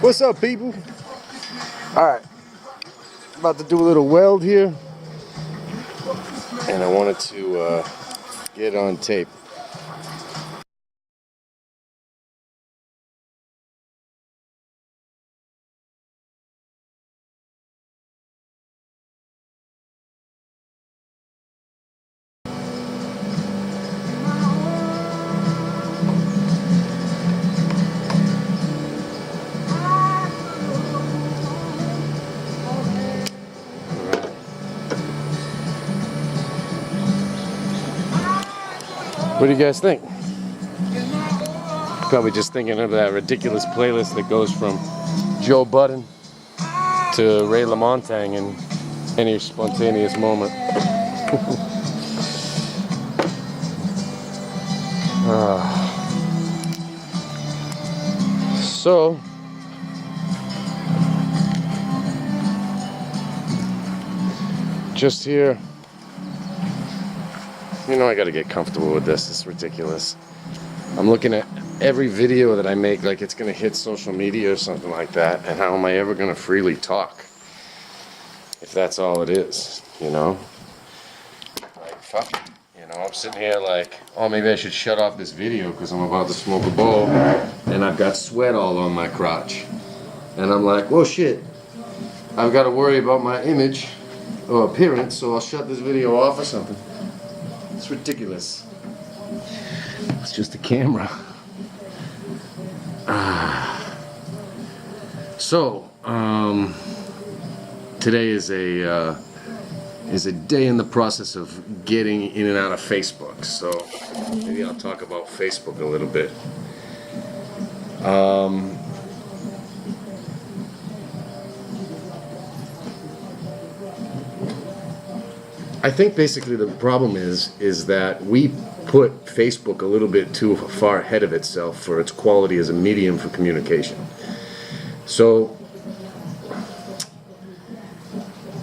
What's up, people? Alright, about to do a little weld here, and I wanted to get on tape. What do you guys think? Probably just thinking of that ridiculous playlist that goes from Joe Budden to Ray LaMontagne in any spontaneous moment. So, just here, you know, I gotta get comfortable with this. It's ridiculous. I'm looking at every video that I make like it's gonna hit social media or something like that, and how am I ever gonna freely talk if that's all it is, you know? Like, fuck it. You know, I'm sitting here like, oh, maybe I should shut off this video because I'm about to smoke a bowl and I've got sweat all on my crotch. And I'm like, whoa, shit, I've got to worry about my image or appearance, so I'll shut this video off or something. It's ridiculous. It's just a camera. So, today is a day in the process of getting in and out of Facebook. So maybe I'll talk about Facebook a little bit. I think basically the problem is that we put Facebook a little bit too far ahead of itself for its quality as a medium for communication. So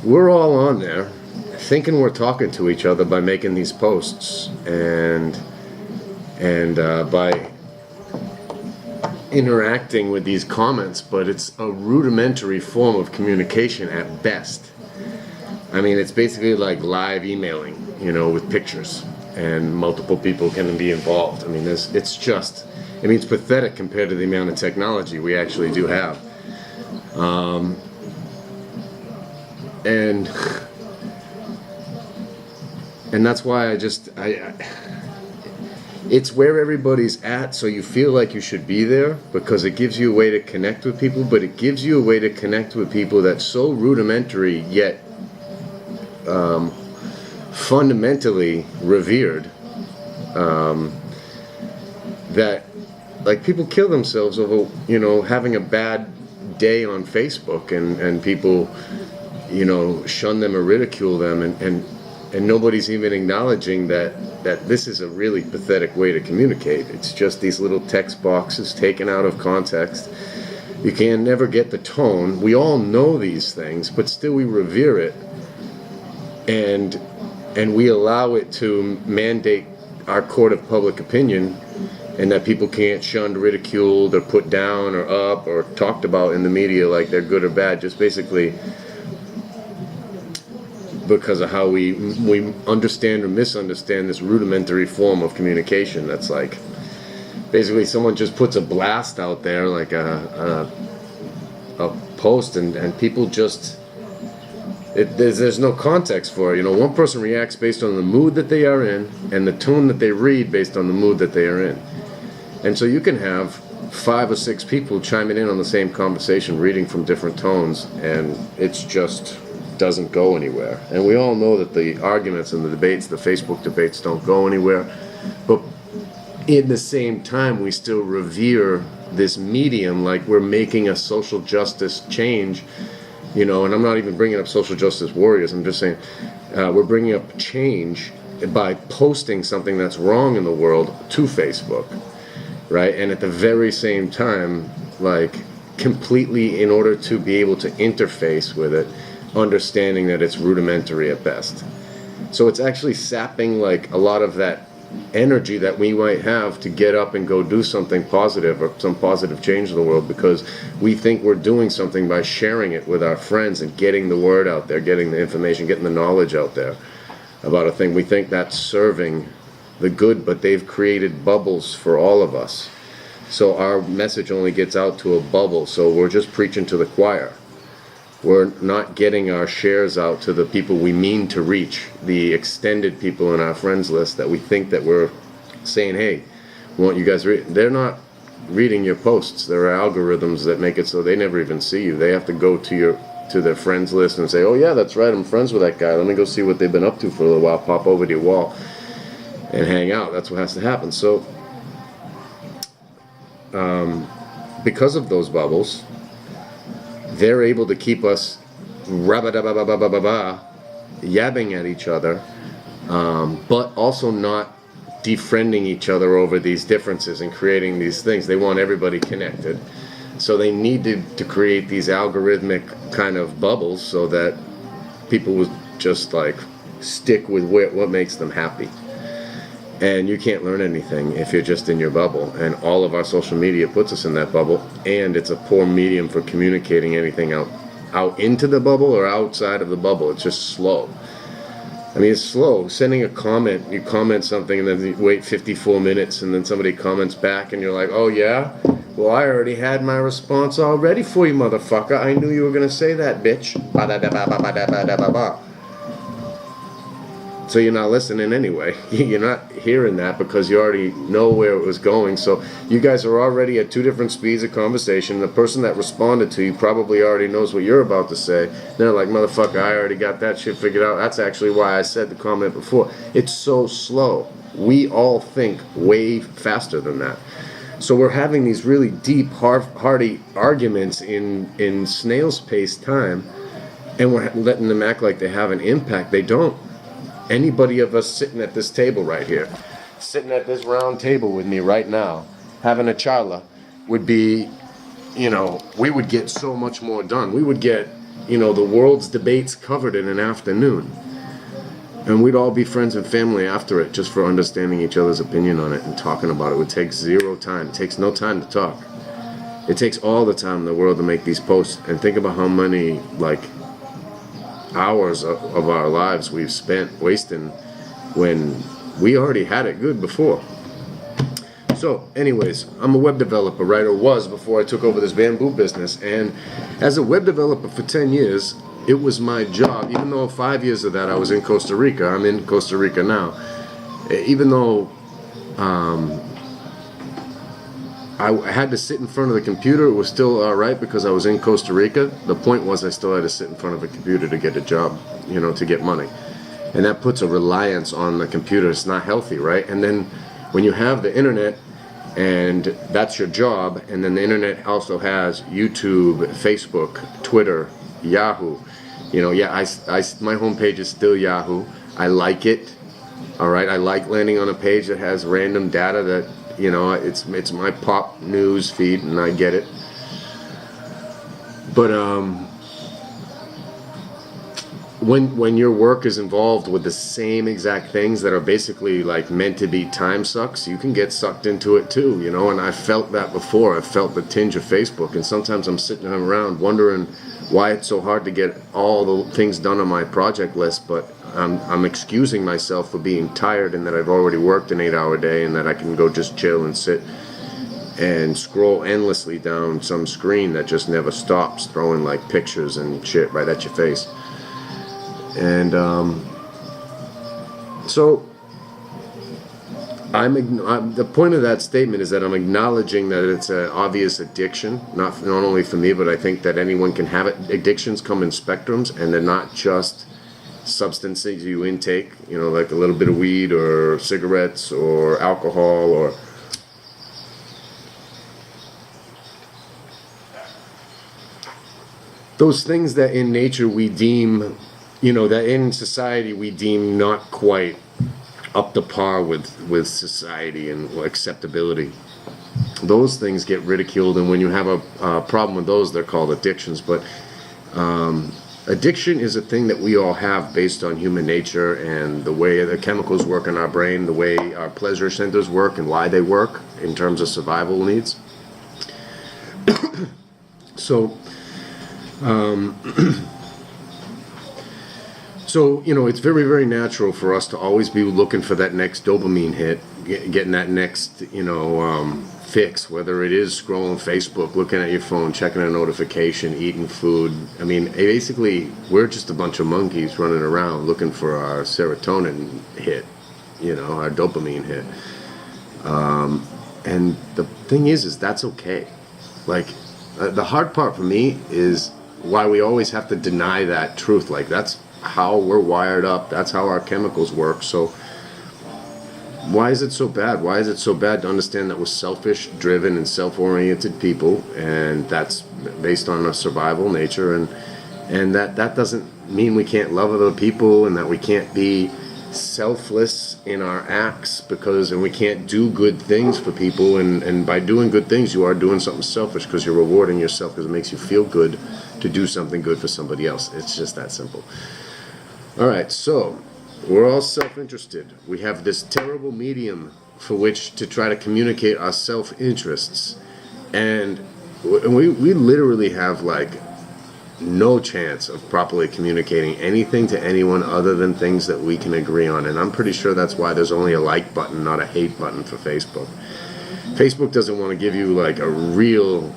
we're all on there thinking we're talking to each other by making these posts and by interacting with these comments, but it's a rudimentary form of communication at best. I mean, it's basically like live emailing, you know, with pictures, and multiple people can be involved. I mean, it's pathetic compared to the amount of technology we actually do have. And that's why it's where everybody's at, so you feel like you should be there because it gives you a way to connect with people, but it gives you a way to connect with people that's so rudimentary yet fundamentally revered, that like people kill themselves over, you know, having a bad day on Facebook, and people, you know, shun them or ridicule them, and nobody's even acknowledging that this is a really pathetic way to communicate. It's just these little text boxes taken out of context. You can never get the tone. We all know these things, but still we revere it, and we allow it to mandate our court of public opinion, and that people can't shunned, ridiculed, or put down, or up, or talked about in the media like they're good or bad, just basically because of how we understand or misunderstand this rudimentary form of communication. That's like basically someone just puts a blast out there, like a post, and people just there's no context for it. You know, one person reacts based on the mood that they are in and the tone that they read based on the mood that they are in. And so you can have 5 or 6 people chiming in on the same conversation, reading from different tones, and it's just doesn't go anywhere. And we all know that the arguments and the debates, the Facebook debates, don't go anywhere. But in the same time, we still revere this medium like we're making a social justice change. You know, and I'm not even bringing up social justice warriors. I'm just saying we're bringing up change by posting something that's wrong in the world to Facebook, right? And at the very same time, like, completely, in order to be able to interface with it, understanding that it's rudimentary at best. So it's actually sapping like a lot of that energy that we might have to get up and go do something positive or some positive change in the world, because we think we're doing something by sharing it with our friends and getting the word out there, getting the information, getting the knowledge out there about a thing. We think that's serving the good, but they've created bubbles for all of us. So our message only gets out to a bubble, so we're just preaching to the choir. We're not getting our shares out to the people we mean to reach, the extended people in our friends list that we think that we're saying, hey, we want you guys to read. They're not reading your posts. There are algorithms that make it so they never even see you. They have to go to their friends list and say, oh yeah, that's right, I'm friends with that guy. Let me go see what they've been up to for a little while, pop over to your wall and hang out. That's what has to happen. So because of those bubbles, they're able to keep us yabbing at each other, but also not defriending each other over these differences and creating these things. They want everybody connected. So they needed to create these algorithmic kind of bubbles so that people would just like stick with what makes them happy. And you can't learn anything if you're just in your bubble. And all of our social media puts us in that bubble. And it's a poor medium for communicating anything out into the bubble or outside of the bubble. It's just slow. I mean, it's slow. Sending a comment, you comment something and then you wait 54 minutes and then somebody comments back and you're like, oh yeah? Well, I already had my response all ready for you, motherfucker. I knew you were going to say that, bitch. So you're not listening anyway. You're not hearing that because you already know where it was going. So you guys are already at two different speeds of conversation. The person that responded to you probably already knows what you're about to say. They're like, motherfucker, I already got that shit figured out. That's actually why I said the comment before. It's so slow. We all think way faster than that. So we're having these really deep, hearty arguments in snail's pace time, and we're letting them act like they have an impact. They don't. Anybody of us sitting at this table right here, sitting at this round table with me right now, having a charla, would be, we would get so much more done. We would get, the world's debates covered in an afternoon. And we'd all be friends and family after it just for understanding each other's opinion on it and talking about it. It would take zero time. It takes no time to talk. It takes all the time in the world to make these posts. And think about how many, hours of our lives we've spent wasting when we already had it good before. So anyways, I'm a web developer, right, or was before I took over this bamboo business. And as a web developer for 10 years, it was my job, even though 5 years of that I was in Costa Rica. I'm in Costa Rica now. Even though I had to sit in front of the computer, it was still alright because I was in Costa Rica. The point was I still had to sit in front of a computer to get a job, to get money. And that puts a reliance on the computer. It's not healthy, right? And then when you have the internet and that's your job, and then the internet also has YouTube, Facebook, Twitter, Yahoo. My homepage is still Yahoo. I like it. Alright, I like landing on a page that has random data that it's my pop news feed, and I get it. But when your work is involved with the same exact things that are basically meant to be time sucks, you can get sucked into it too, and I felt that before. I felt the tinge of Facebook, and sometimes I'm sitting around wondering why it's so hard to get all the things done on my project list, but I'm excusing myself for being tired and that I've already worked an 8-hour day and that I can go just chill and sit and scroll endlessly down some screen that just never stops throwing pictures and shit right at your face. And so the point of that statement is that I'm acknowledging that it's an obvious addiction, not only for me, but I think that anyone can have it. Addictions come in spectrums, and they're not just substances you intake, like a little bit of weed or cigarettes or alcohol or those things that in nature we deem, that in society we deem not quite up to par with society and acceptability. Those things get ridiculed, and when you have a problem with those, they're called addictions. But Addiction is a thing that we all have based on human nature and the way the chemicals work in our brain, the way our pleasure centers work and why they work in terms of survival needs. So, it's very, very natural for us to always be looking for that next dopamine hit, getting that next, fix, whether it is scrolling Facebook, looking at your phone, checking a notification, eating food. I mean, basically, we're just a bunch of monkeys running around looking for our serotonin hit, our dopamine hit. And the thing is that's okay. Like, the hard part for me is why we always have to deny that truth. Like, that's how we're wired up. That's how our chemicals work. So why is it so bad? Why is it so bad to understand that we're selfish, driven, and self-oriented people, and that's based on a survival nature, and that doesn't mean we can't love other people, and that we can't be selfless in our acts, and we can't do good things for people, and by doing good things you are doing something selfish, because you're rewarding yourself because it makes you feel good to do something good for somebody else. It's just that simple. Alright, so we're all self-interested. We have this terrible medium for which to try to communicate our self-interests, and we literally have like no chance of properly communicating anything to anyone other than things that we can agree on. And I'm pretty sure that's why there's only a like button, not a hate button for Facebook. Facebook doesn't want to give you like a real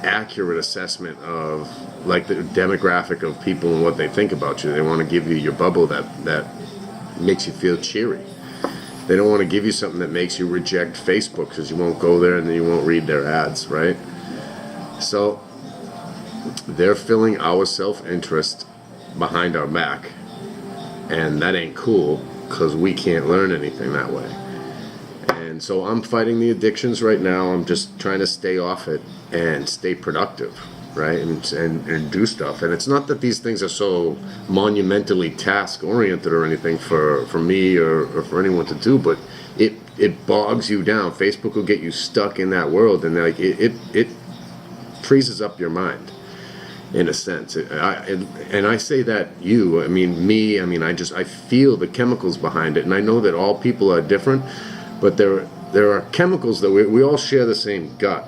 accurate assessment of like the demographic of people and what they think about you. They want to give you your bubble that makes you feel cheery. They don't want to give you something that makes you reject Facebook because you won't go there and then you won't read their ads, right? So they're filling our self-interest behind our back, and that ain't cool because we can't learn anything that way. And so I'm fighting the addictions right now. I'm just trying to stay off it and stay productive, right? And do stuff. And it's not that these things are so monumentally task-oriented or anything for me or for anyone to do, but it bogs you down. Facebook will get you stuck in that world, and like it freezes up your mind, in a sense. And I say that I feel the chemicals behind it, and I know that all people are different, but there are chemicals that we all share the same gut.